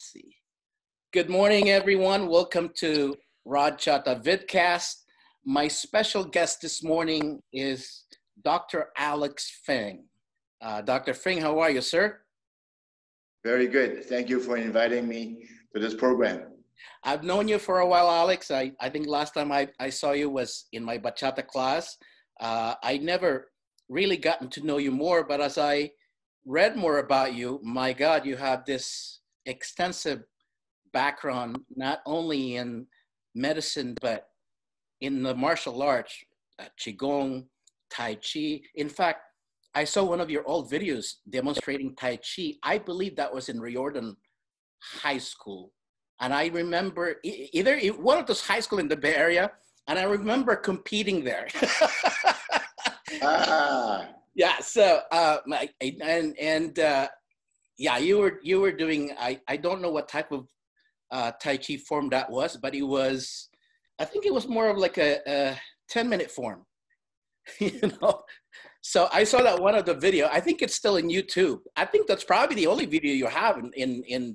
See. Good morning, everyone. Welcome to Rodchata vidcast. My special guest this morning is Dr. Alex Feng. Dr. Feng, how are you, sir? Very good. Thank you for inviting me to this program. I've known you for a while, Alex. I think last time I saw you was in my bachata class. I never really gotten to know you more, but as I read more about you, my God, you have this extensive background, not only in medicine, but in the martial arts, Qigong, Tai Chi. In fact, I saw one of your old videos demonstrating Tai Chi. I believe that was in Riordan High School. And I remember either one of those high school in the Bay Area, and I remember competing there. Yeah, so, yeah, you were doing, I don't know what type of Tai Chi form that was, but it was, I think it was more of like a 10-minute form, you know? So I saw that one of the video. I think it's still in YouTube. I think that's probably the only video you have in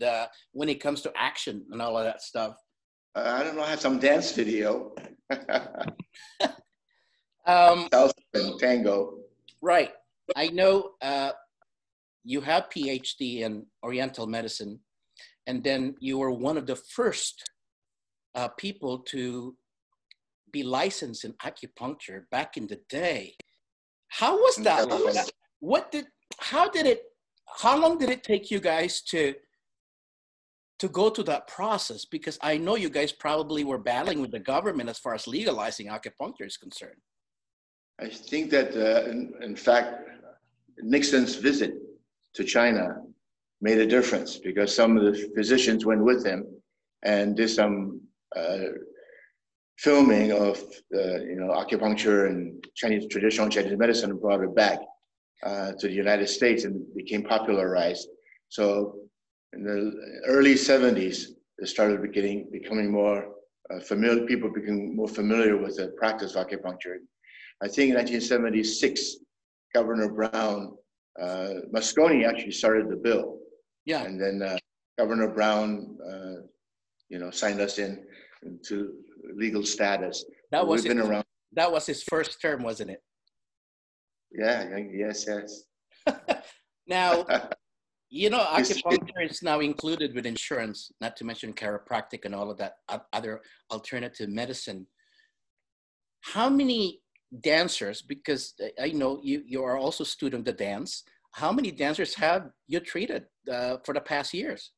when it comes to action and all of that stuff. I don't know, I have some dance video. Salsa and tango. Right. I know you have PhD in Oriental medicine, and then you were one of the first people to be licensed in acupuncture back in the day. How was that? How long did it take you guys to go to that process? Because I know you guys probably were battling with the government as far as legalizing acupuncture is concerned. I think that, in fact, Nixon's visit to China made a difference because some of the physicians went with him and did some filming of acupuncture and traditional Chinese medicine and brought it back to the United States and became popularized. So in the early 70s, it started becoming more familiar. People became more familiar with the practice of acupuncture. I think in 1976, Governor Brown, Moscone actually started the bill. Yeah. And then Governor Brown, signed us into legal status. That was his first term, wasn't it? Yeah. Yes. Now, acupuncture is now included with insurance, not to mention chiropractic and all of that other alternative medicine. How many dancers, because I know you are also a student of dance, how many dancers have you treated for the past years?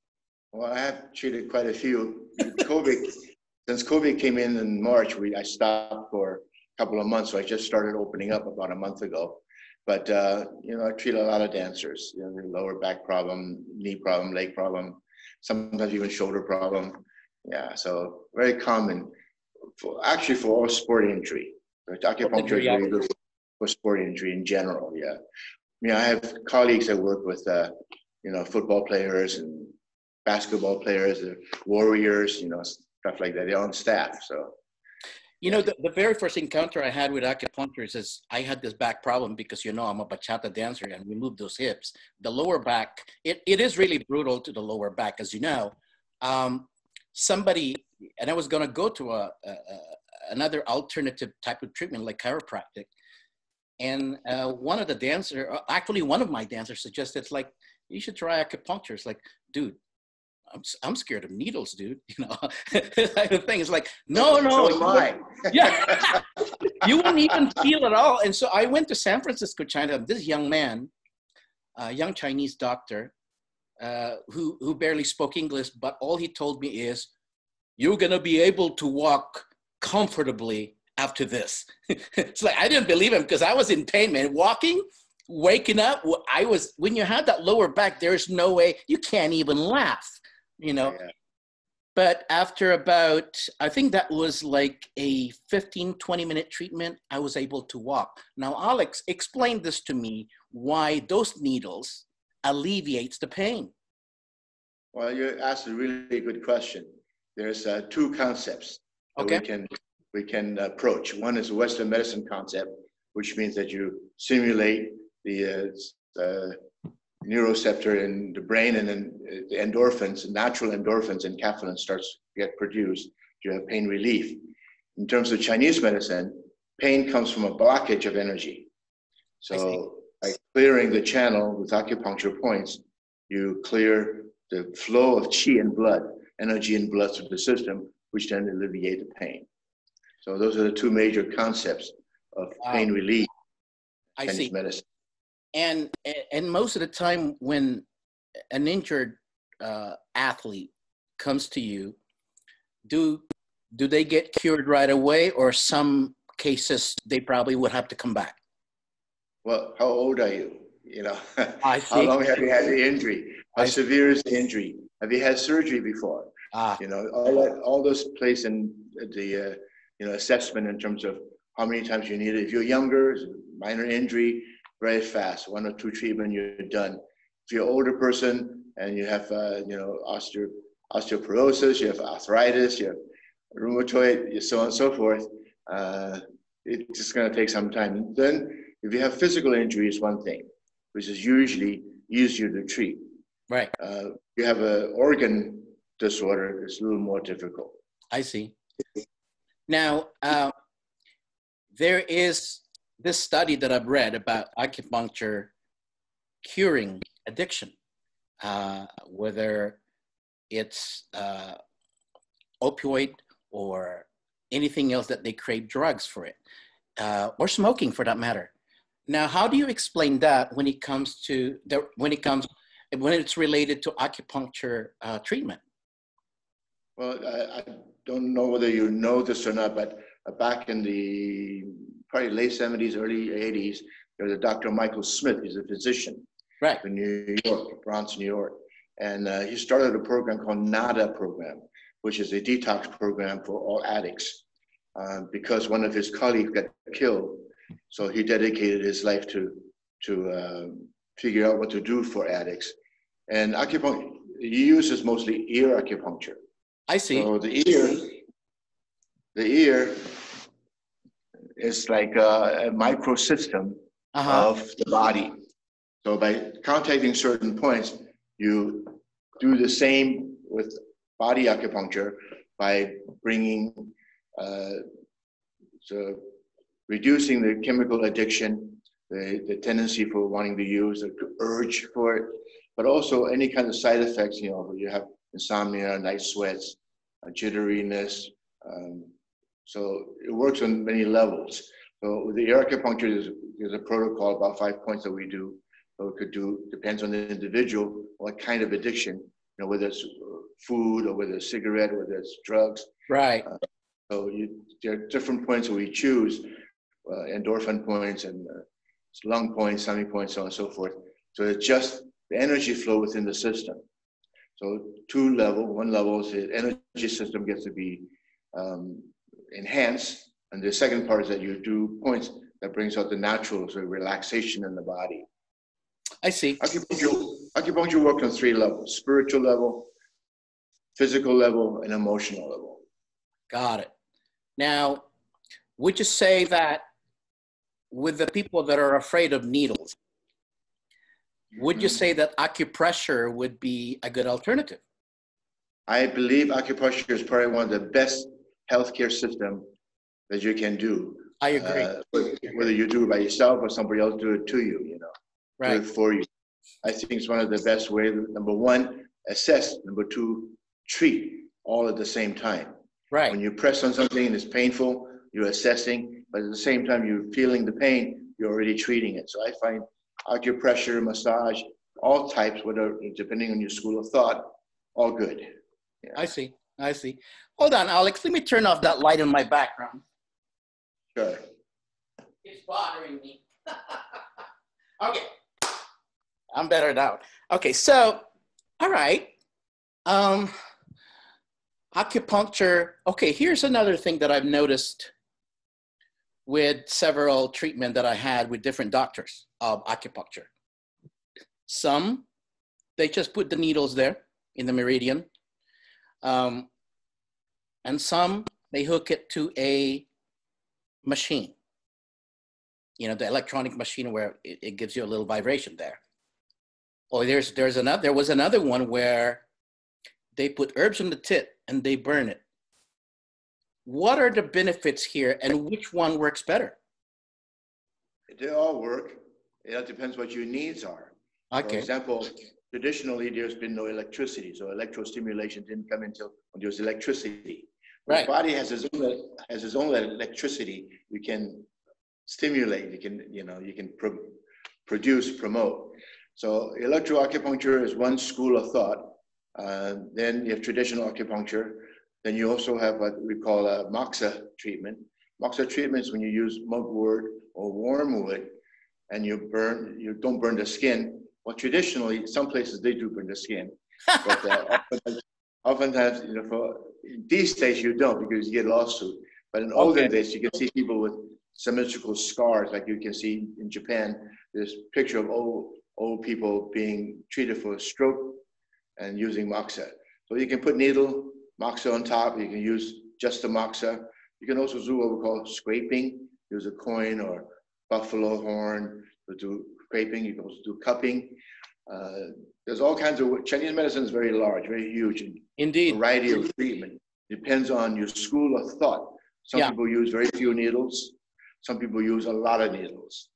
Well, I have treated quite a few. Since COVID came in March, I stopped for a couple of months, so I just started opening up about a month ago. But I treat a lot of dancers. Lower back problem, knee problem, leg problem, sometimes even shoulder problem. Yeah, so very common for all sport injury. Acupuncture is really good for sport injury in general. Yeah, I have colleagues that work with football players and basketball players, warriors, stuff like that. They're on staff. So, the very first encounter I had with acupuncture is I had this back problem because I'm a bachata dancer and we move those hips. The lower back, it is really brutal to the lower back, as you know. Somebody, and I was going to go to another alternative type of treatment like chiropractic. And one of my dancers suggested, like, you should try acupuncture. It's like, dude, I'm scared of needles, dude. The thing is like, no. So am I. Yeah, you wouldn't even feel it all. And so I went to San Francisco, China. This young man, a young Chinese doctor, who barely spoke English, but all he told me is, you're gonna be able to walk comfortably after this. It's like, I didn't believe him because I was in pain, man. Waking up, when you have that lower back, there's no way, you can't even laugh, Yeah. But after about, I think that was like a 20-minute treatment, I was able to walk. Now, Alex, explain this to me, why those needles alleviates the pain. Well, you asked a really good question. There's two concepts that we can approach. One is a Western medicine concept, which means that you simulate the neuroreceptor in the brain, and then the endorphins, natural endorphins and caffeine starts to get produced. You have pain relief. In terms of Chinese medicine, pain comes from a blockage of energy. So by clearing the channel with acupuncture points, you clear the flow of qi and blood, energy and blood through the system, which then alleviate the pain. So those are the two major concepts of pain relief in Chinese medicine. And most of the time when an injured athlete comes to you, do they get cured right away, or some cases they probably would have to come back? Well, how old are you? You know, I how see. long have you had the injury? How severe is the injury? Have you had surgery before? You know, all those plays in the assessment in terms of how many times you need it. If you're younger, minor injury, very fast, 1 or 2 treatment, you're done. If you're an older person and you have osteoporosis, you have arthritis, you have rheumatoid, so on and so forth, it's just going to take some time. Then if you have physical injury, it's one thing, which is usually easier to treat. Right. You have an organ disorder, it's a little more difficult. I see. Now, there is this study that I've read about acupuncture curing addiction, whether it's opioid or anything else that they crave drugs for it, or smoking for that matter. Now, how do you explain that when it comes to when it's related to acupuncture treatment? Well, I don't know whether you know this or not, but back in the probably late 70s, early 80s, there was a Dr. Michael Smith. He's a physician, right, in New York, Bronx, New York. And he started a program called NADA program, which is a detox program for all addicts, because one of his colleagues got killed. So he dedicated his life to figure out what to do for addicts. And acupuncture, he uses mostly ear acupuncture. I see. So the ear is like a microsystem of the body. So by contacting certain points, you do the same with body acupuncture by bringing, so reducing the chemical addiction, the tendency for wanting to use, the urge for it, but also any kind of side effects, you know, you have insomnia, night sweats, jitteriness. So it works on many levels. So with the ear acupuncture, there's a protocol, about 5 points that we do. So it could do, depends on the individual, what kind of addiction, you know, whether it's food or whether it's cigarette, or whether it's drugs. Right. So there are different points that we choose, endorphin points and lung points, stomach points, so on and so forth. So it's just the energy flow within the system. So one level is the energy system gets to be enhanced. And the second part is that you do points that brings out the natural sort of relaxation in the body. I see. Acupuncture works on 3 levels: spiritual level, physical level, and emotional level. Got it. Now, would you say that with the people that are afraid of needles, would you say that acupressure would be a good alternative? I believe acupuncture is probably one of the best healthcare systems that you can do. I agree. Whether you do it by yourself or somebody else do it to you, you know, right, do it for you. I think it's one of the best ways. Number 1, assess. Number 2, treat, all at the same time. Right. When you press on something and it's painful, you're assessing, but at the same time you're feeling the pain, you're already treating it. So I find acupressure, massage, all types, whatever, depending on your school of thought, all good. Yeah. I see. I see. Hold on, Alex. Let me turn off that light in my background. Sure. It's bothering me. Okay. I'm better now. Okay, so, all right. Acupuncture. Okay, here's another thing that I've noticed with several treatment that I had with different doctors of acupuncture. Some, they just put the needles there in the meridian. And some, they hook it to a machine. You know, the electronic machine where it gives you a little vibration there. Oh, there was another one where they put herbs on the tit and they burn it. What are the benefits here, and which one works better? They all work. It depends what your needs are. Okay. For example, traditionally there's been no electricity, so electrostimulation didn't come until when there was electricity. Right. The body has its own electricity. You can stimulate. You can produce, promote. So electroacupuncture is one school of thought. Then you have traditional acupuncture. Then you also have what we call a moxa treatment. Moxa treatment is when you use mugwort or wormwood, and you don't burn the skin. Well, traditionally, some places they do burn the skin, but oftentimes, for these days you don't, because you get a lawsuit. But in olden days, you can see people with symmetrical scars, like you can see in Japan. There's a picture of old people being treated for a stroke and using moxa. So you can put needle moxa on top. You can use just the moxa. You can also do what we call scraping. Use a coin or buffalo horn to do scraping. You can also do cupping. There's all kinds of, Chinese medicine is very large, very huge. Indeed. Variety of treatment. Depends on your school of thought. Some people use very few needles. Some people use a lot of needles.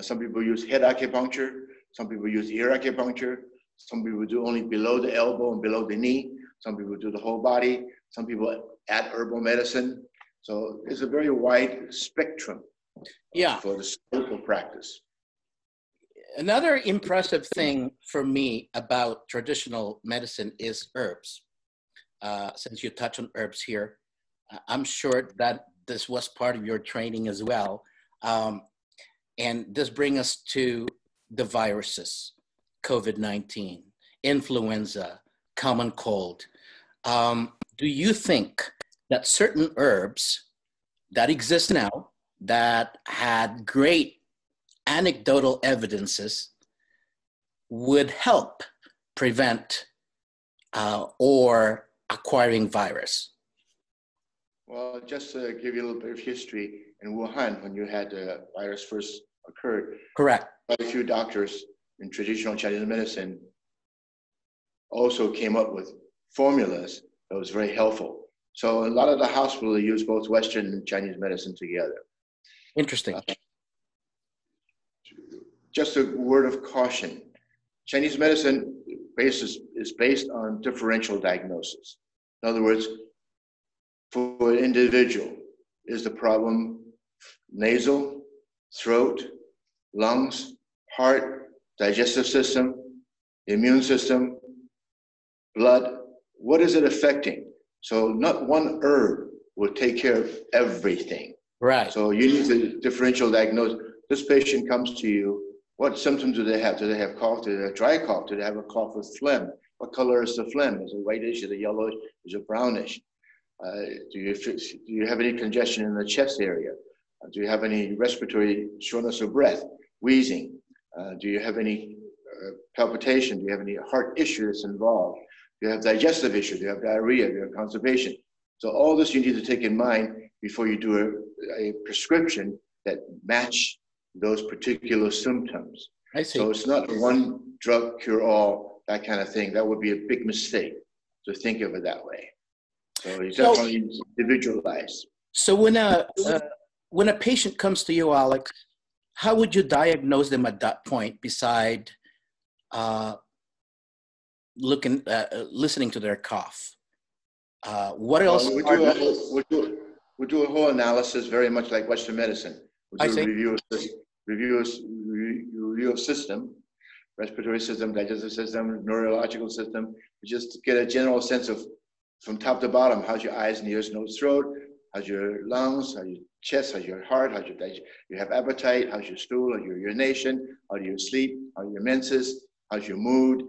Some people use head acupuncture. Some people use ear acupuncture. Some people do only below the elbow and below the knee. Some people do the whole body. Some people add herbal medicine. So it's a very wide spectrum for the scope of practice. Another impressive thing for me about traditional medicine is herbs. Since you touch on herbs here, I'm sure that this was part of your training as well. And this brings us to the viruses, COVID-19, influenza, common cold. Do you think that certain herbs that exist now that had great anecdotal evidences would help prevent or acquiring virus? Well, just to give you a little bit of history, in Wuhan, when you had the virus first occurred, correct, quite a few doctors in traditional Chinese medicine also came up with formulas that was very helpful. So a lot of the hospitals use both Western and Chinese medicine together. Interesting. Just a word of caution. Chinese medicine is based on differential diagnosis. In other words, for an individual, is the problem nasal, throat, lungs, heart, digestive system, immune system, blood? What is it affecting? So not one herb will take care of everything. Right. So you need to differential diagnose. This patient comes to you. What symptoms do they have? Do they have cough? Do they have dry cough? Do they have a cough with phlegm? What color is the phlegm? Is it whitish? Is it yellowish? Is it brownish? Do you have any congestion in the chest area? Do you have any respiratory shortness of breath, wheezing? Do you have any palpitation? Do you have any heart issue that's involved? Do you have digestive issues? Do you have diarrhea? Do you have constipation? So all this you need to take in mind before you do a prescription that match those particular symptoms. I see. So it's not a one drug cure all, that kind of thing. That would be a big mistake to think of it that way. So you definitely individualize. So when a patient comes to you, Alex, how would you diagnose them at that point beside listening to their cough? What else? We do a whole analysis, very much like Western medicine. We do a review of system, respiratory system, digestive system, neurological system, just to get a general sense of from top to bottom. How's your eyes, ears, nose, throat? How's your lungs? How's your chest? How's your heart? How's your digestion? You have appetite? How's your stool? How's your urination? How do you sleep? How's your menses? How's your mood?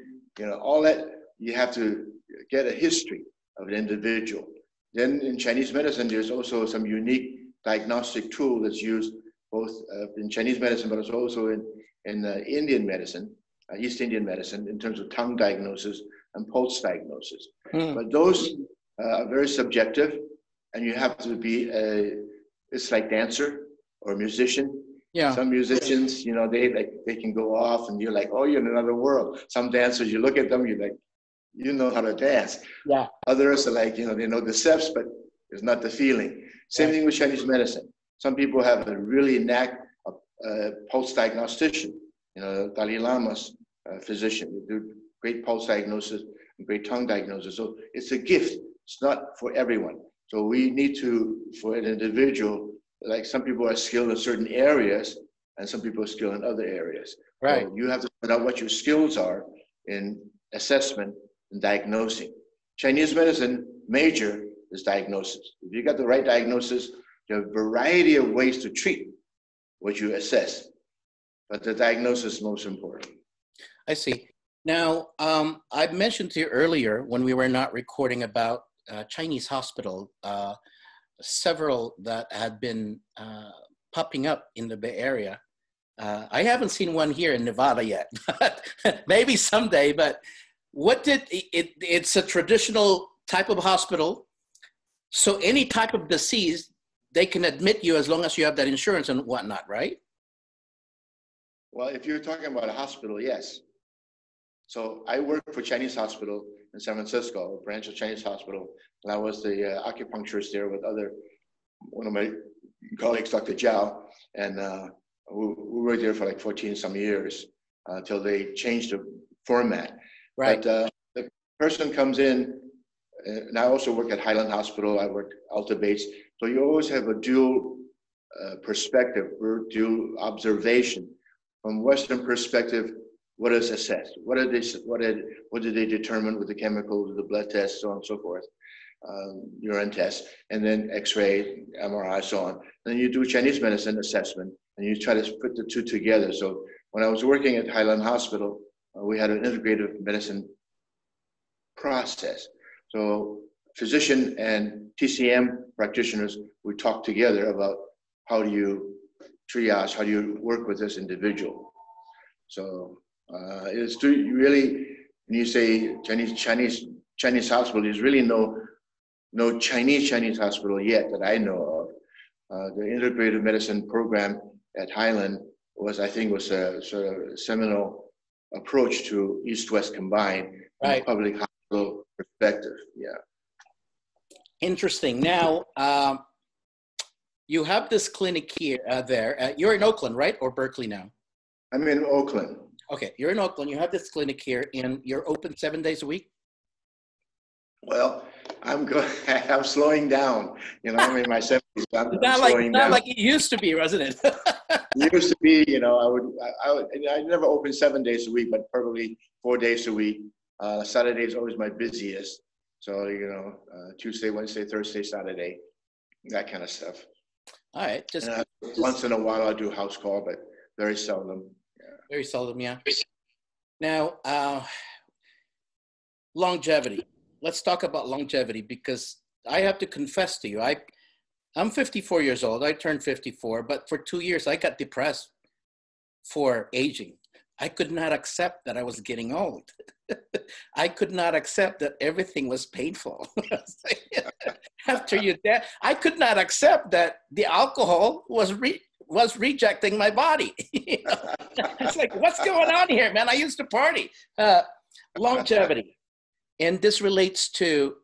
All that you have to get a history of an individual. Then in Chinese medicine, there's also some unique diagnostic tool that's used both in Chinese medicine, but it's also in Indian medicine, East Indian medicine, in terms of tongue diagnosis and pulse diagnosis. But those are very subjective, and you have to be it's like dancer or musician. Yeah. Some musicians, you know, they can go off and you're like, oh, you're in another world. Some dancers, you look at them, you're like, you know how to dance. Yeah. Others are like, you know, they know the steps, but it's not the feeling. Same thing with Chinese medicine. Some people have a really knack of pulse diagnostician. You know, Dalai Lama's physician. They do great pulse diagnosis and great tongue diagnosis. So it's a gift. It's not for everyone. So we need to, for an individual, like some people are skilled in certain areas and some people are skilled in other areas. Right. So you have to find out what your skills are in assessment and diagnosing. Chinese medicine major is diagnosis. If you got the right diagnosis, there are a variety of ways to treat what you assess, but the diagnosis is most important. I see. Now, I mentioned to you earlier when we were not recording about Chinese hospital, several that had been popping up in the Bay Area. I haven't seen one here in Nevada yet, maybe someday, but what did it's a traditional type of hospital. So any type of disease, they can admit you as long as you have that insurance and whatnot, right? Well, if you're talking about a hospital, yes. So I worked for Chinese hospital in San Francisco, a branch of Chinese hospital, and I was the acupuncturist there with one of my colleagues, Dr. Zhao, and we were there for like 14 some years until they changed the format. Right. But the person comes in, and I also work at Highland Hospital, I work Alta Bates, so you always have a dual perspective or dual observation. From Western perspective, what is assessed? What did they determine with the chemicals, the blood tests, so on and so forth, urine tests, and then X-ray, MRI, so on. And then you do Chinese medicine assessment, and you try to put the two together. So when I was working at Highland Hospital, we had an integrative medicine process. So physician and TCM practitioners would talk together about how do you triage, how do you work with this individual. So it's really, when you say Chinese hospital, there's really no Chinese hospital yet that I know of. The integrative medicine program at Highland was a sort of seminal approach to East-West combined from a public hospital perspective. Yeah. Interesting. Now, you have this clinic here, there. You're in Oakland, right? Or Berkeley now? I'm in Oakland. Okay, you're in Oakland. You have this clinic here, and you're open 7 days a week? Well, I'm slowing down. You know, I'm in my 70s. I'm slowing down. Not like it used to be, wasn't it? It used to be, you know, I never opened 7 days a week, but probably 4 days a week. Saturday is always my busiest. So, you know, Tuesday, Wednesday, Thursday, Saturday, that kind of stuff. All right. Just once in a while I'll do house call, but very seldom. Yeah. Very seldom, yeah. Now, longevity. Let's talk about longevity, because I have to confess to you, I'm 54 years old. I turned 54, but for 2 years I got depressed for aging. I could not accept that I was getting old. I could not accept that everything was painful. After your death, I could not accept that the alcohol was rejecting my body. You know? It's like, what's going on here, man? I used to party. Longevity. And this relates to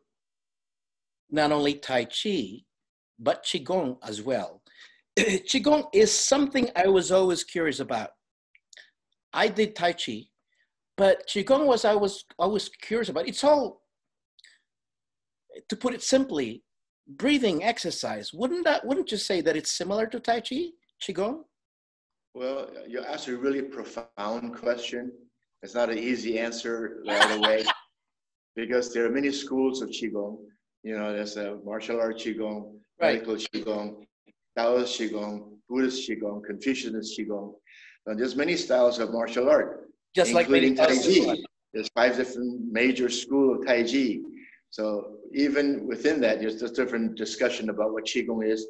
not only Tai Chi, but Qigong as well. Qigong is something I was always curious about. I did Tai Chi, but Qigong I was always curious about. It's all, to put it simply, breathing exercise. Wouldn't you say that it's similar to Tai Chi, Qigong? Well, you asked a really profound question. It's not an easy answer right away, because there are many schools of Qigong. You know, there's a martial art Qigong, medical Qigong, Taoist Qigong, Buddhist Qigong, Confucianist Qigong. There's many styles of martial art, just including like Tai Chi. There's 5 different major schools of Tai Chi. So even within that, there's a different discussion about what Qigong is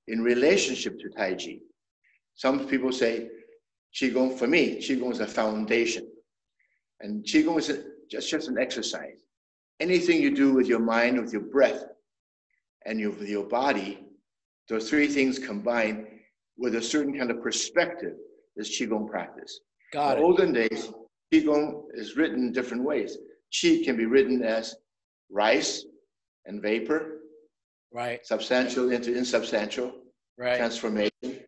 in relationship to Tai Chi. Some people say Qigong, for me, Qigong is a foundation. And Qigong is just an exercise. Anything you do with your mind, with your breath, and with your body, those 3 things combined with a certain kind of perspective is Qigong practice. Got In it. olden days, Qigong is written in different ways. Qi can be written as rice and vapor, Right. substantial into insubstantial, Right. transformation.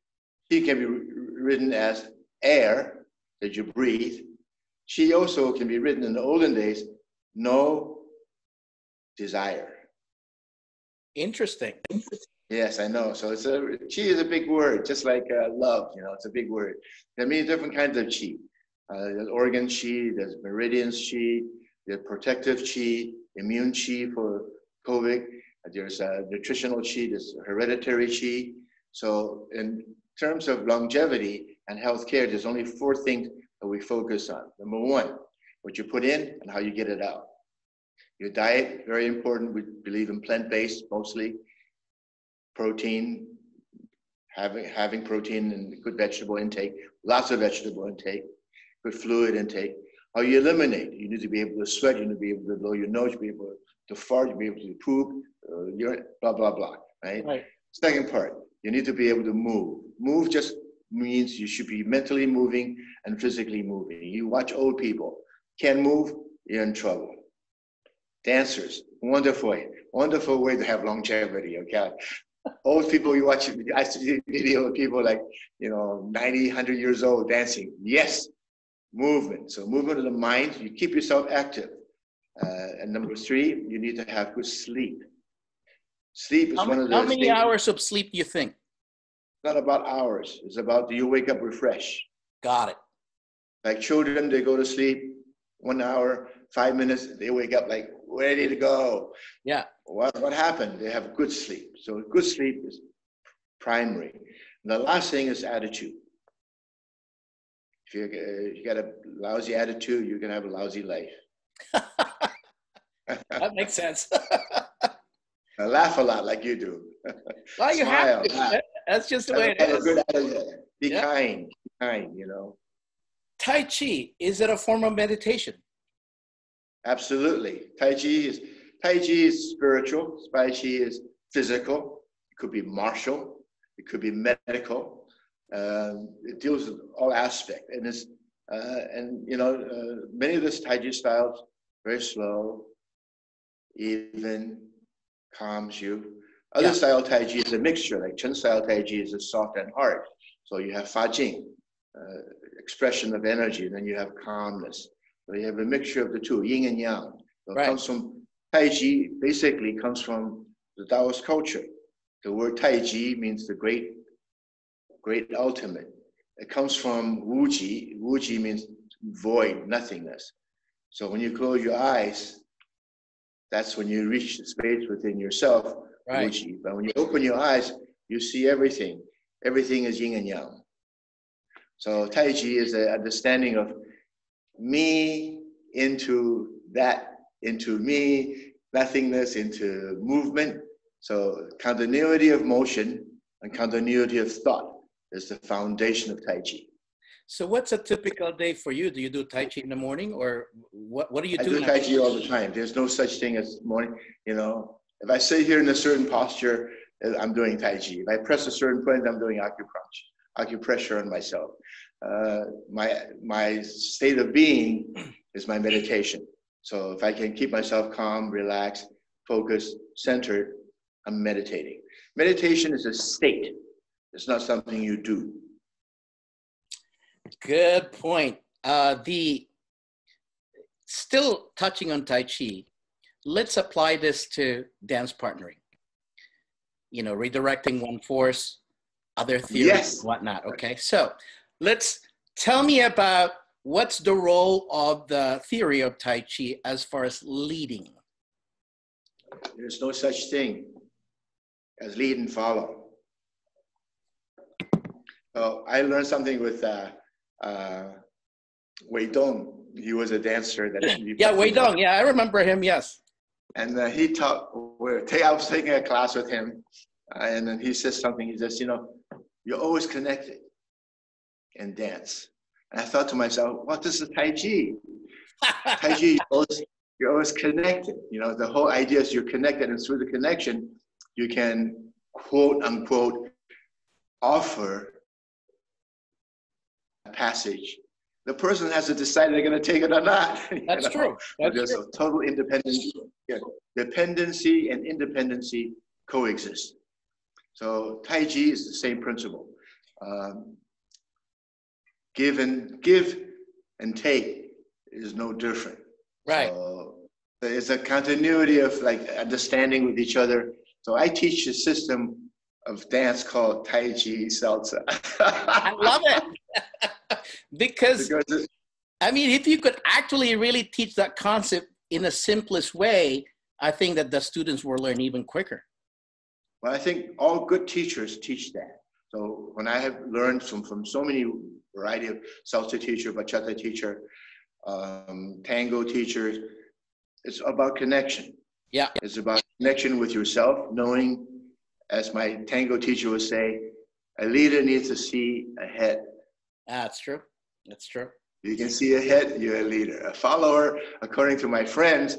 Qi can be written as air that you breathe. Qi also can be written in the olden days, no desire. Interesting. Yes, I know. So qi is a big word, just like love. You know, it's a big word. There are many different kinds of qi. There's organ qi, there's meridians qi, there's protective qi, immune qi for COVID. There's nutritional qi, there's hereditary qi. So in terms of longevity and healthcare, there's only 4 things that we focus on. Number 1, what you put in and how you get it out. Your diet, very important. We believe in plant-based mostly. Protein, having protein and good vegetable intake, lots of vegetable intake, good fluid intake. How you eliminate, you need to be able to sweat, you need to be able to blow your nose, you be able to fart, you be able to poop, urine, blah, blah, blah, right? Right. Second part, you need to be able to move. Move just means you should be mentally moving and physically moving. You watch old people, can't move, you're in trouble. Dancers, wonderful way to have longevity, okay? Old people, you watch, I see video of people like, 90, 100 years old dancing. Yes, movement. So movement of the mind, you keep yourself active. And number 3, you need to have good sleep. Sleep is one of the How many hours of sleep do you think? Not about hours. It's about, do you wake up refreshed? Got it. Like children, they go to sleep 1 hour, 5 minutes, they wake up like ready to go. Yeah. What happened? They have good sleep. So good sleep is primary. And the last thing is attitude. If you got a lousy attitude, you're going to have a lousy life. That makes sense. I laugh a lot like you do. Well, you Smile, have to. laugh. That's just the way it Have a is. good attitude. Be Yeah. kind, Tai Chi, is it a form of meditation? Absolutely. Tai Chi is spiritual. Tai Chi is physical. It could be martial. It could be medical. It deals with all aspects. And many of this Tai Chi styles, very slow, even, calms you. Other style Tai Chi is a mixture, like Chen style Tai Chi is a soft and hard. So you have Fa Jing, expression of energy, and then you have calmness. So you have a mixture of the two, yin and yang. So it comes from, Tai Chi basically comes from the Taoist culture. The word Tai Chi means the great ultimate. It comes from Wu Ji. Wu Ji means void, nothingness. So when you close your eyes, that's when you reach the space within yourself, Wu Ji. But when you open your eyes, you see everything. Everything is yin and yang. So Tai Chi is the understanding of me into that, into me, nothingness into movement. So continuity of motion and continuity of thought is the foundation of Tai Chi. So what's a typical day for you? Do you do Tai Chi in the morning, or what do you do? I do Tai Chi all the time. There's no such thing as morning. If I sit here in a certain posture, I'm doing Tai Chi. If I press a certain point, I'm doing acupressure on myself. My state of being is my meditation. So if I can keep myself calm, relaxed, focused, centered, I'm meditating. Meditation is a state. It's not something you do. Good point. Still touching on Tai Chi, let's apply this to dance partnering. Redirecting one force, other theories, whatnot. Okay, so tell me about what's the role of the theory of Tai Chi as far as leading. There's no such thing as lead and follow. So I learned something with Wei Dong. He was a dancer. Wei Dong. Yeah, I remember him. Yes. And he taught. I was taking a class with him, and then he says something. He says, you're always connected in dance. And I thought to myself, what is the Tai Chi? Tai Chi, you're always connected. The whole idea is you're connected, and through the connection, you can quote unquote offer passage. The person has to decide they're going to take it or not. That's true. That's There's true. a total independence. Yeah. Dependency and independency coexist. So Tai Chi is the same principle. Give and take is no different. Right. So there's a continuity of like understanding with each other. So I teach a system of dance called Tai Chi Salsa. I love it. because I mean, if you could actually really teach that concept in the simplest way, I think that the students will learn even quicker. Well, I think all good teachers teach that. So when I have learned from so many variety of salsa teacher, bachata teacher, tango teachers, it's about connection. Yeah. It's about connection with yourself, knowing, as my tango teacher would say, a leader needs to see ahead. That's true. That's true. You can see ahead, you're a leader. A follower, according to my friends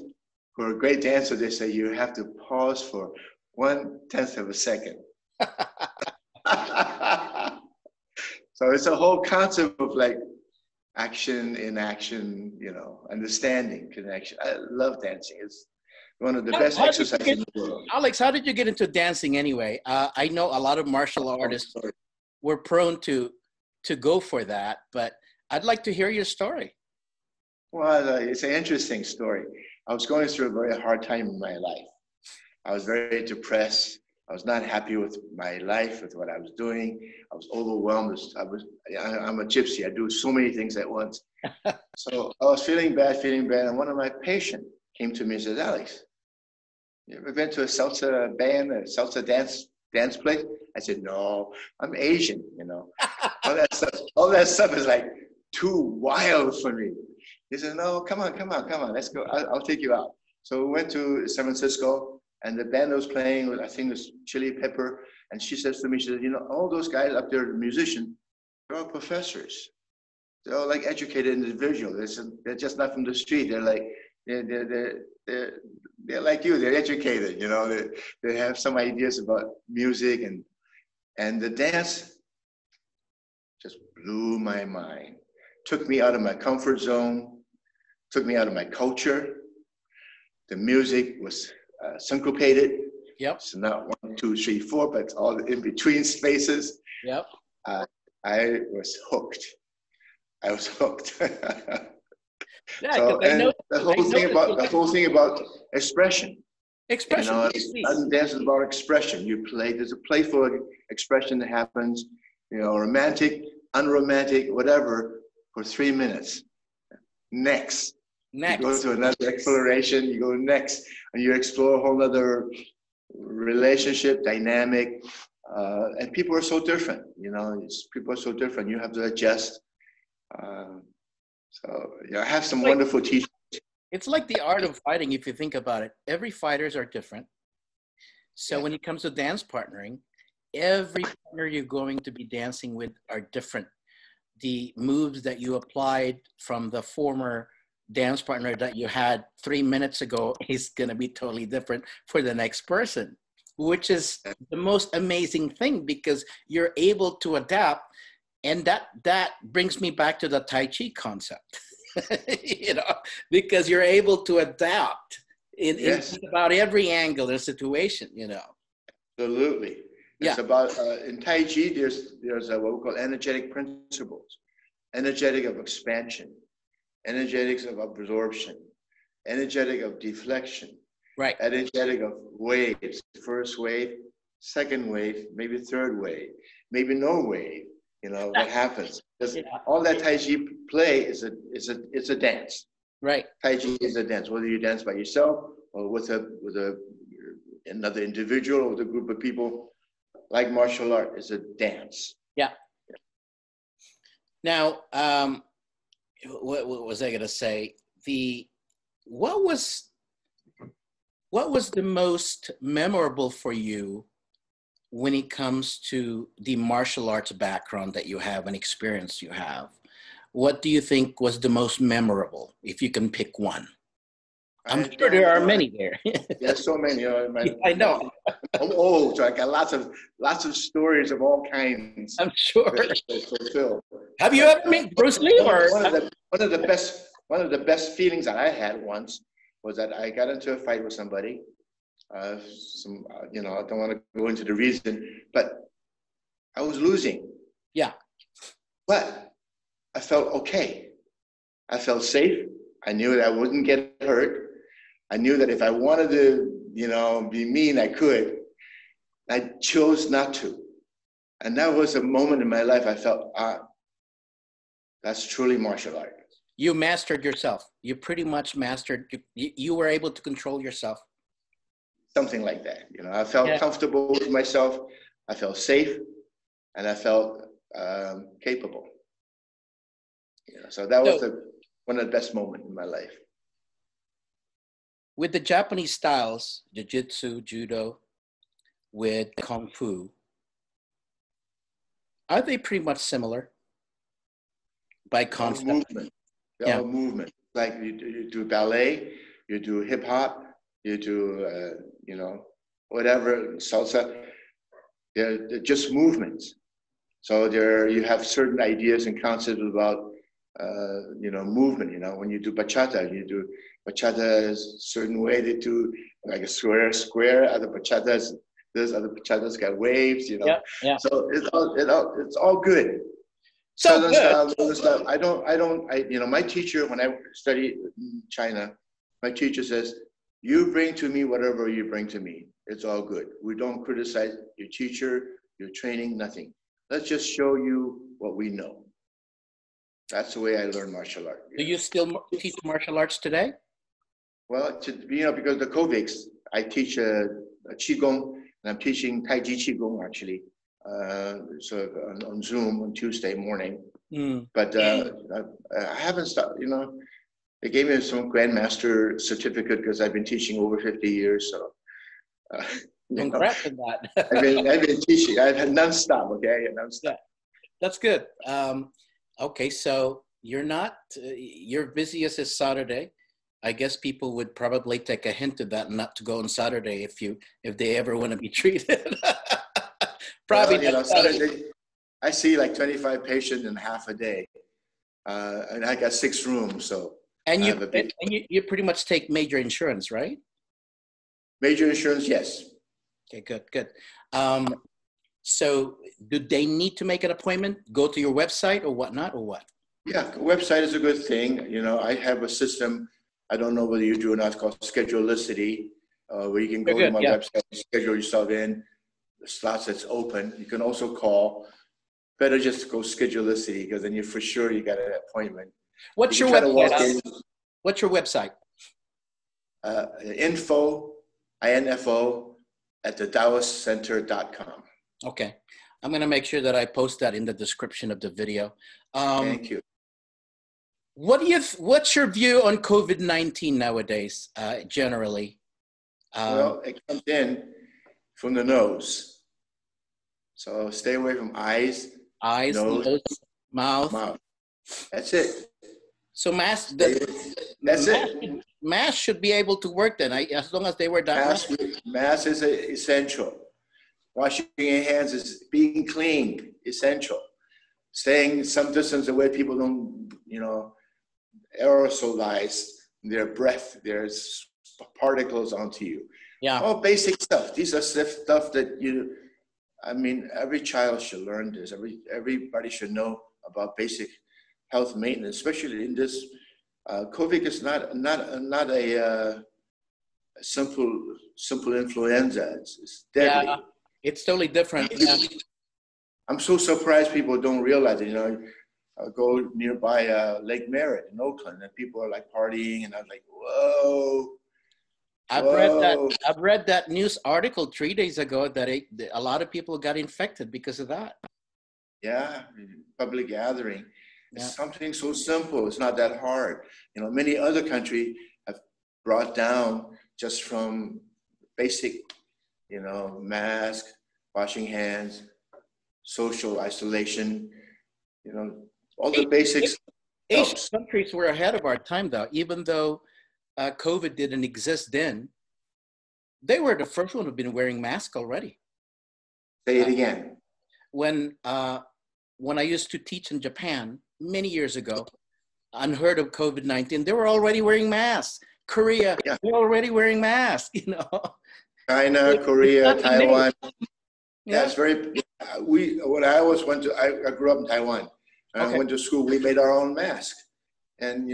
who are great dancers, they say you have to pause for 1/10 of a second. So it's a whole concept of like action, inaction, you know, understanding, connection. I love dancing. It's one of the best exercises in the world. Alex, how did you get into dancing anyway? I know a lot of martial artists were prone to go for that, but I'd like to hear your story. Well, it's an interesting story. I was going through a very hard time in my life. I was very depressed. I was not happy with my life, with what I was doing. I was overwhelmed. I'm a gypsy. I do so many things at once. So I was feeling bad. And one of my patients came to me and said, Alex, you ever been to a salsa band, a salsa dance place? I said, no, I'm Asian, you know. All that stuff is like too wild for me. He said, no, come on, let's go. I'll take you out. So we went to San Francisco, and the band was playing, I think it was Chili Pepper. And she says to me, she said, you know, all those guys up there, the musicians, they're all professors. They're all like educated individuals. They're just not from the street. They're like, they're like you. They're educated. You know, they have some ideas about music, and the dance just blew my mind. Took me out of my comfort zone. Took me out of my culture. The music was syncopated. Yep. It's not 1, 2, 3, 4, but all the in between spaces. Yep. I was hooked. I was hooked. Yeah, so, and the whole thing about expression. Expression. You know, dance is about expression. You play. There's a playful expression that happens. You know, romantic, unromantic, whatever, for 3 minutes. Next. You go to another exploration. You go next, and you explore a whole other relationship dynamic. And people are so different. You know, people are so different. You have to adjust. So yeah, I have some wonderful teachers. It's like the art of fighting, if you think about it. Every fighters are different. So when it comes to dance partnering, every partner you're going to be dancing with are different. The moves that you applied from the former dance partner that you had 3 minutes ago is going to be totally different for the next person, which is the most amazing thing, because you're able to adapt. And that brings me back to the Tai Chi concept, you know, because you're able to adapt in about every angle and situation, you know. Absolutely. It's about, in Tai Chi, there's what we call energetic principles, energetic of expansion, energetics of absorption, energetic of deflection, right? Energetic of waves, first wave, second wave, maybe third wave, maybe no wave. You know what happens? All that Tai Chi play is a dance. Right. Tai Chi is a dance. Whether you dance by yourself or with another individual or with a group of people, like martial art is a dance. Yeah. Now, what was I going to say? What was the most memorable for you when it comes to the martial arts background that you have and experience you have? What do you think was the most memorable, if you can pick one? I'm sure there are many there. There's so many. I know. I'm old, so I got lots of stories of all kinds. I'm sure. To fulfill. Have you ever met Bruce Lee? Or one of the best feelings that I had once was that I got into a fight with somebody. You know, I don't want to go into the reason, but I was losing. Yeah. But I felt okay. I felt safe. I knew that I wouldn't get hurt. I knew that if I wanted to, you know, be mean, I could. I chose not to. And that was a moment in my life I felt, that's truly martial art. You mastered yourself. You pretty much mastered, you were able to control yourself. Something like that. You know, I felt comfortable with myself. I felt safe, and I felt capable. You know, so that was one of the best moments in my life. With the Japanese styles, jiu-jitsu, judo, with kung fu, are they pretty much similar by concept? Movement. They're all movement. Like you do ballet, you do hip hop, you do, you know, whatever, salsa. They're just movements. So you have certain ideas and concepts about, you know, movement. You know, when you do bachata, bachata is a certain way to do like a square. Other bachatas, there's other bachatas got waves. You know, so it's all good. So Southern good. style, Northern style. I you know, my teacher, when I studied in China, my teacher says, you bring to me whatever you bring to me. It's all good. We don't criticize your teacher, your training, nothing. Let's just show you what we know. That's the way I learned martial art. Do you still teach martial arts today? Well, you know, because of the COVID, I teach a Qigong, and I'm teaching Tai Chi Qigong actually. So on Zoom on Tuesday morning, but I haven't stopped. You know, they gave me some Grandmaster certificate because I've been teaching over 50 years. So, congrats on that. I've been teaching. I've had nonstop. Okay, nonstop. Yeah, that's good. Okay, so you're busiest this Saturday. I guess people would probably take a hint of that, not to go on Saturday if they ever want to be treated. Probably, well, you know, Saturday, I see like 25 patients in half a day, and I got 6 rooms. So you pretty much take major insurance, right? Major insurance, yes. Okay, good. So do they need to make an appointment? Go to your website or whatnot, or what? Yeah, website is a good thing. You know, I have a system. I don't know whether you do or not. It's called Schedulicity, where you can go to my website, schedule yourself in. The slots that's open. You can also call. Better just go Schedulicity because then you for sure you got an appointment. What's your website? What's your website? Info at thedaoscenter.com. Okay, I'm gonna make sure that I post that in the description of the video. Thank you. What's your view on COVID-19 nowadays, generally? Well, it comes in from the nose. So stay away from eyes, nose, mouth. That's it. So mask should be able to work then, as long as they wear that mask is essential. Washing your hands is being clean, essential. Staying some distance away, people don't, you know, aerosolize their breath, their particles onto you. Yeah. All basic stuff. These are stuff that every child should learn this. Everybody should know about basic health maintenance, especially in this. COVID is not a simple influenza. It's deadly. Yeah, it's totally different. I'm so surprised people don't realize it. You know, I go nearby Lake Merritt in Oakland, and people are like partying, and I'm like, whoa. I've read that news article 3 days ago that a lot of people got infected because of that. Yeah, public gathering. It's something so simple. It's not that hard. You know, many other countries have brought down just from basic, you know, mask, washing hands, social isolation, you know, all the basics. Asian countries were ahead of our time, though. Even though COVID didn't exist then, they were the first one who've been wearing masks already. Say it again. When when I used to teach in Japan many years ago, unheard of COVID-19, they were already wearing masks. Korea, Yeah. they're already wearing masks, you know. China, Korea, Taiwan. Yeah. It's very, when I always went to, I grew up in Taiwan. And Okay. I went to school, we made our own mask. And,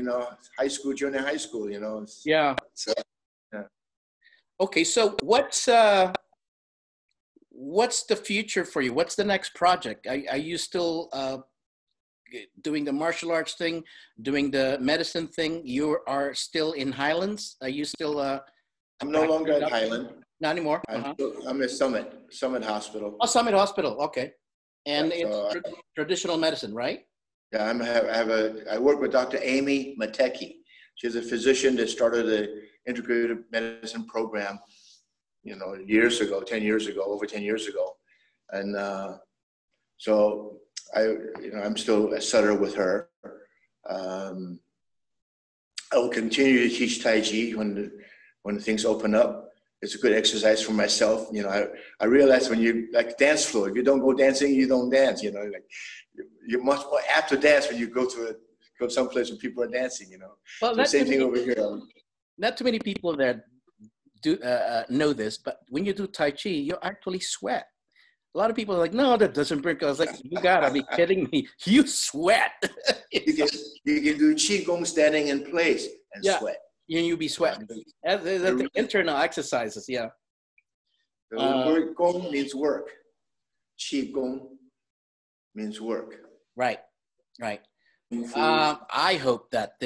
high school, junior high school, Yeah. So, yeah. Okay, so what's the future for you? What's the next project? Are you still doing the martial arts thing, doing the medicine thing? You are still in Highlands? Are you still I'm no longer at Highland. Not anymore? I'm at Summit Hospital. Oh, Summit Hospital, okay. And Yeah, so it's traditional medicine, right? Yeah, I work with Dr. Amy Mateki. She's a physician that started the integrative medicine program, years ago, 10 years ago, over 10 years ago. And so I'm still a setter with her. I will continue to teach Tai Chi when things open up. It's a good exercise for myself. I realize when you like dance floor, if you don't go dancing, you don't dance. You're much more apt to dance when you go someplace where people are dancing. Well, so same thing over here. Not too many people that do know this, but when you do Tai Chi, you actually sweat. A lot of people are like, no, that doesn't break. I was like, you gotta be kidding me. You sweat. you can do Qigong standing in place and sweat. You'll be sweating. That's the internal exercises, yeah. The word Gong means work. Qigong means work. Right. I hope that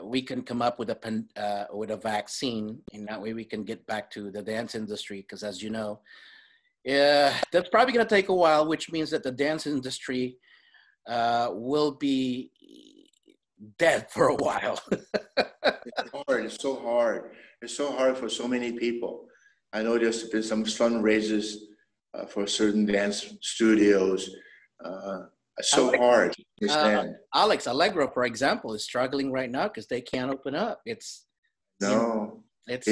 we can come up with a vaccine, and that way we can get back to the dance industry. Because as you know, that's probably going to take a while, which means that the dance industry will be dead for a while. It's hard. It's so hard. It's so hard for so many people. I know there's been some fundraisers for certain dance studios. It's so hard to understand. Alex Allegro, for example, is struggling right now because they can't open up. They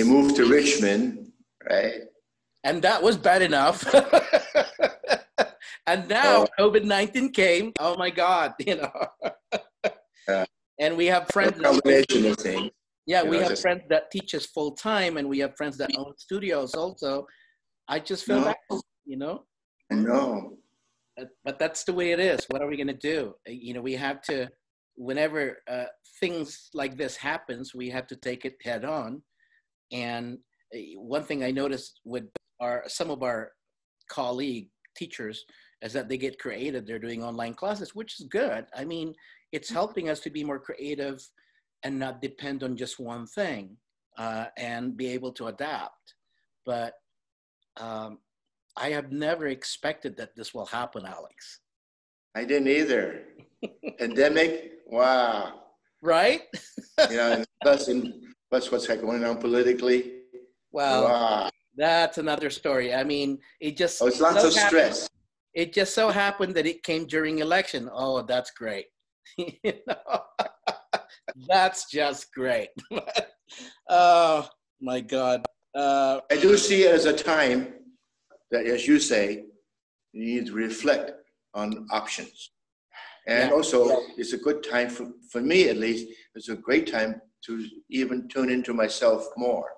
moved to Richmond, right? And that was bad enough. And now COVID-19 came. Oh my God, Yeah. And we have friends. Combination of things. Yeah, we have friends that teach us full time, and we have friends that own studios also. I just feel bad, I know. But that's the way it is. What are we going to do? We have to, whenever things like this happens, we have to take it head on. And one thing I noticed with some of our colleague teachers is that they get creative. They're doing online classes, which is good. I mean, it's helping us to be more creative and not depend on just one thing and be able to adapt. But I have never expected that this will happen, Alex. I didn't either. Pandemic, wow. Right? And plus what's going on politically. Well, wow. That's another story. I mean, it's lots of stress. It just so happened that it came during election. Oh, that's great. That's just great. Oh my God. I do see it as a time that, as you say, you need to reflect on options. And also, it's a good time for me, at least, it's a great time to even tune into myself more.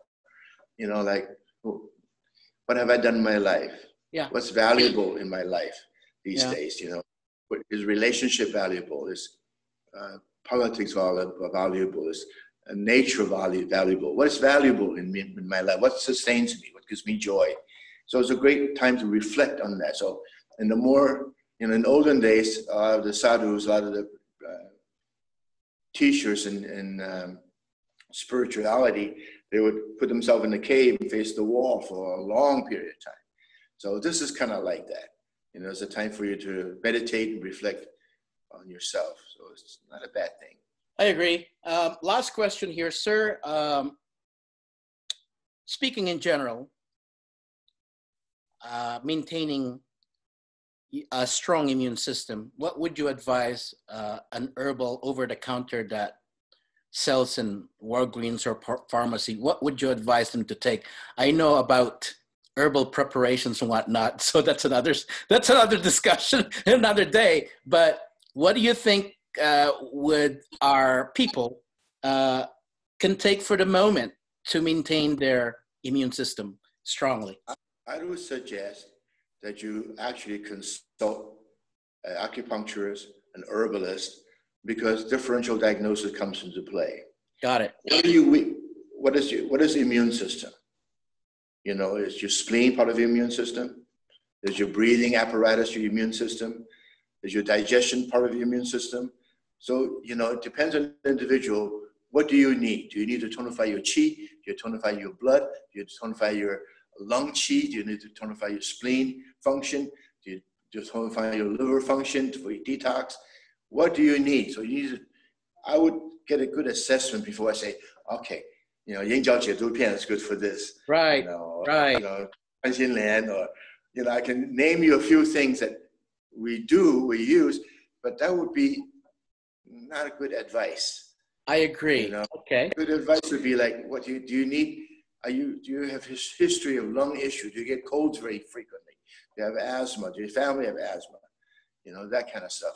Like, what have I done in my life? Yeah. What's valuable in my life these days? What is relationship valuable? Is politics valuable? Is nature valuable? What's valuable in my life? What sustains me? What gives me joy? So it's a great time to reflect on that. So, and the more, in olden days, the sadhus, a lot of the teachers in spirituality, they would put themselves in the cave and face the wall for a long period of time. So this is kind of like that. It's a time for you to meditate and reflect on yourself. So it's not a bad thing. I agree. Last question here, sir. Speaking in general, maintaining a strong immune system, what would you advise an herbal over-the-counter that sells in Walgreens or pharmacy? What would you advise them to take? I know about herbal preparations and whatnot. So that's another discussion, another day. But what do you think would our people can take for the moment to maintain their immune system strongly? I would suggest that you actually consult an acupuncturist, an herbalist, because differential diagnosis comes into play. Got it. What is the immune system? You know, is your spleen part of the immune system? Is your breathing apparatus your immune system? Is your digestion part of your immune system? So, you know, it depends on the individual. What do you need? Do you need to tonify your qi? Do you tonify your blood? Do you tonify your lung qi? Do you need to tonify your spleen function? Do you just tonify your liver function for your detox? What do you need? So you need to, I would get a good assessment before I say, okay, you know, 眼角解毒片 is good for this. Right. You know, right. You know, 安心莲, or, you know, I can name you a few things that we use, but that would be not a good advice. I agree. You know? Okay. Good advice would be like, what do you need? Do you have history of lung issues? Do you get colds very frequently? Do you have asthma? Do your family have asthma? You know, that kind of stuff.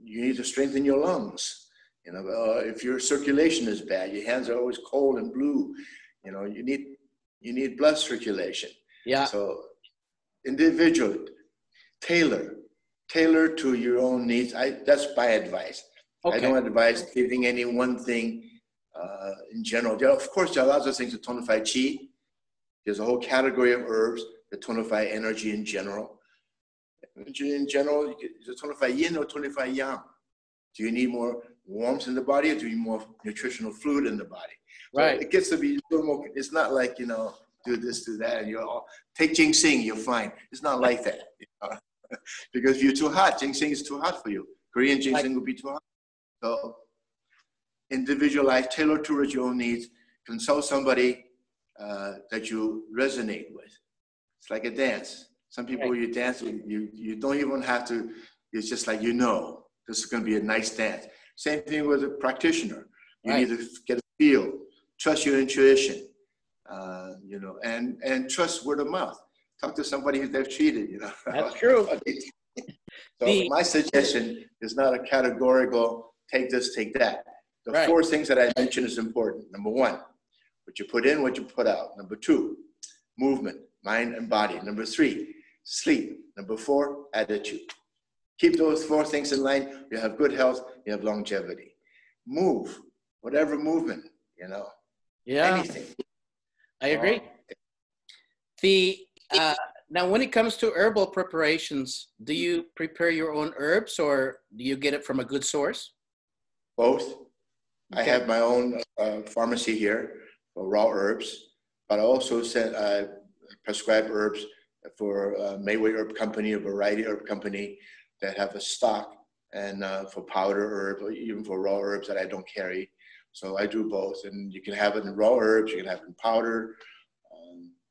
You need to strengthen your lungs. You know, if your circulation is bad, your hands are always cold and blue. You know, you need blood circulation. Yeah. So, individual, tailor to your own needs. That's my advice. Okay. I don't advise giving any one thing in general. Of course, there are lots of things to tonify qi. There's a whole category of herbs that tonify energy in general. Energy in general, you tonify yin or tonify yang. Do you need more warmth in the body, or do you need more nutritional fluid in the body? Right. So it gets to be a little more, it's not like, you know, do this, do that, and you're all, take ginseng, you're fine. It's not like that. You know? Because if you're too hot, ginseng is too hot for you. Korean ginseng would be too hot. So individualize, tailor towards your own needs, consult somebody that you resonate with. It's like a dance. Some people you dance with, you don't even have to, it's just like, you know, this is going to be a nice dance. Same thing with a practitioner. You need to get a feel, trust your intuition, you know, and trust word of mouth. Talk to somebody who they've treated, you know. That's true. So my suggestion is not a categorical, take this, take that. The four things that I mentioned is important. Number one, what you put in, what you put out. Number two, movement, mind and body. Number three, sleep. Number four, attitude. Keep those four things in line. You have good health, you have longevity. Move, whatever movement, you know. Yeah. Anything. I agree. Now, when it comes to herbal preparations, do you prepare your own herbs or do you get it from a good source? Both. Okay. I have my own pharmacy here for raw herbs, but I also prescribe herbs for Mayway Herb Company, a variety herb company that have a stock, and for powder herbs, or even for raw herbs that I don't carry. So I do both, and you can have it in raw herbs, you can have it in powder.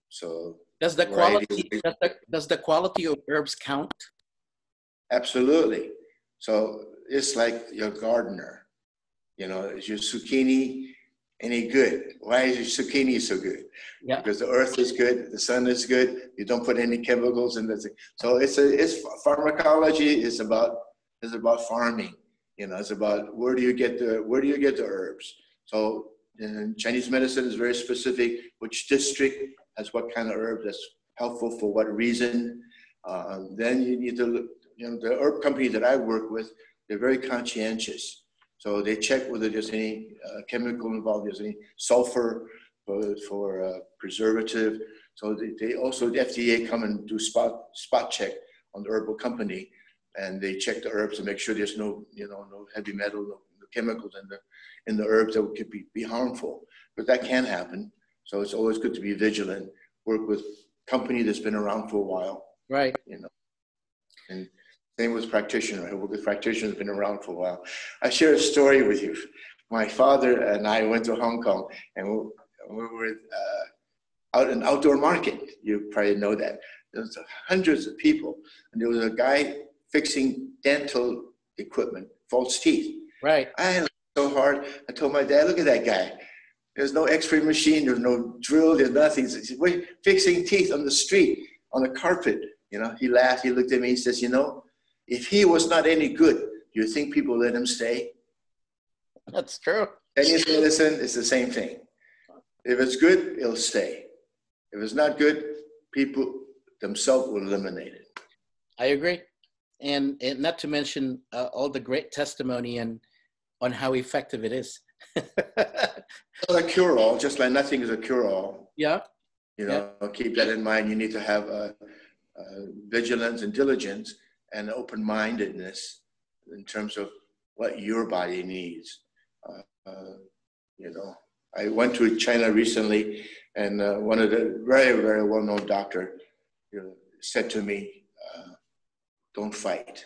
So does the quality of herbs count? Absolutely. So it's like your gardener. You know, is your zucchini any good? Why is your zucchini so good? Yeah. Because the earth is good, the sun is good. You don't put any chemicals in the. So it's pharmacology is about farming. You know, it's about where do you get the herbs. So in Chinese medicine is very specific. Which district has what kind of herb that's helpful for what reason. Then you need to look. You know, the herb company that I work with, they're very conscientious. So they check whether there's any chemical involved, there's any sulfur for preservative. So they also, the FDA come and do spot check on the herbal company, and they check the herbs to make sure there's no heavy metal, no chemicals in the herbs that could be harmful. But that can happen. So it's always good to be vigilant. Work with company that's been around for a while. Right. You know, and same with practitioner. I work with practitioners who've been around for a while. I share a story with you. My father and I went to Hong Kong, and we were out in an outdoor market. You probably know that. There was hundreds of people, and there was a guy fixing dental equipment, false teeth. Right. I laughed so hard. I told my dad, "Look at that guy. There's no x-ray machine, there's no drill, there's nothing. We're fixing teeth on the street, on the carpet. You know, he laughed, he looked at me, he says, you know, if he was not any good, do you think people let him stay? That's true. Chinese medicine is the same thing. If it's good, it'll stay. If it's not good, people themselves will eliminate it. I agree. And not to mention all the great testimony and on how effective it is. It's not a cure-all, just like nothing is a cure-all. Yeah. You know, keep that in mind. You need to have vigilance and diligence and open-mindedness in terms of what your body needs. You know, I went to China recently, and one of the very, very well-known doctor said to me, don't fight.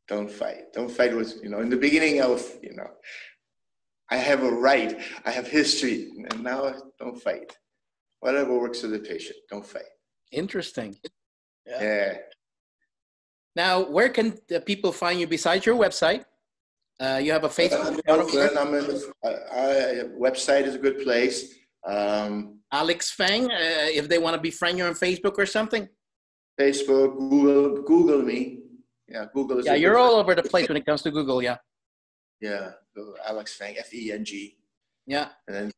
Don't fight. Don't fight with, you know, in the beginning I was, you know, I have a right, I have history, and now don't fight. Whatever works for the patient, don't fight. Interesting. Yeah. Now, where can the people find you besides your website? You have a Facebook. Website is a good place. Alex Feng, if they want to befriend you on Facebook or something. Facebook, Google me. Yeah, Google is. Yeah, you're all over the place when it comes to Google. Yeah. Yeah, Alex Feng, Feng. Yeah. And then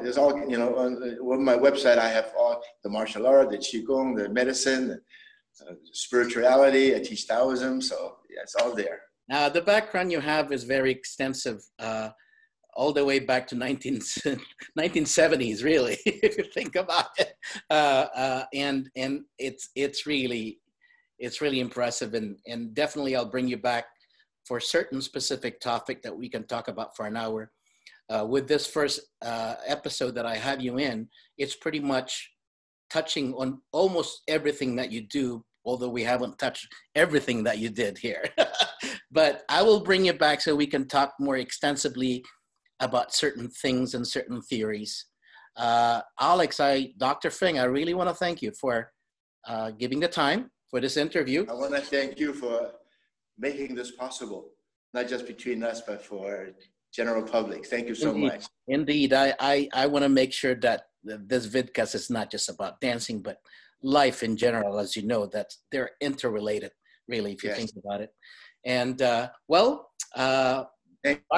there's all, you know, on my website I have all the martial art, the qigong, the medicine, spirituality. I teach Taoism, so yeah, it's all there. Now the background you have is very extensive, all the way back to 1970s, really, if you think about it. And it's really impressive, and definitely I'll bring you back for a certain specific topic that we can talk about for an hour. With this first episode that I have you in, it's pretty much touching on almost everything that you do, although we haven't touched everything that you did here. But I will bring you back so we can talk more extensively about certain things and certain theories. Alex, Dr. Feng, I really want to thank you for giving the time for this interview. I want to thank you for making this possible, not just between us, but for general public. Thank you so much. Indeed, I want to make sure that this vidcast is not just about dancing, but life in general, as you know, that they're interrelated, really, if you think about it. And bye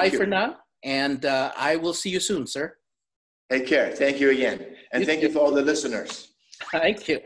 for now. And I will see you soon, sir. Take care. Thank you again. And thank you for all the listeners. Thank you.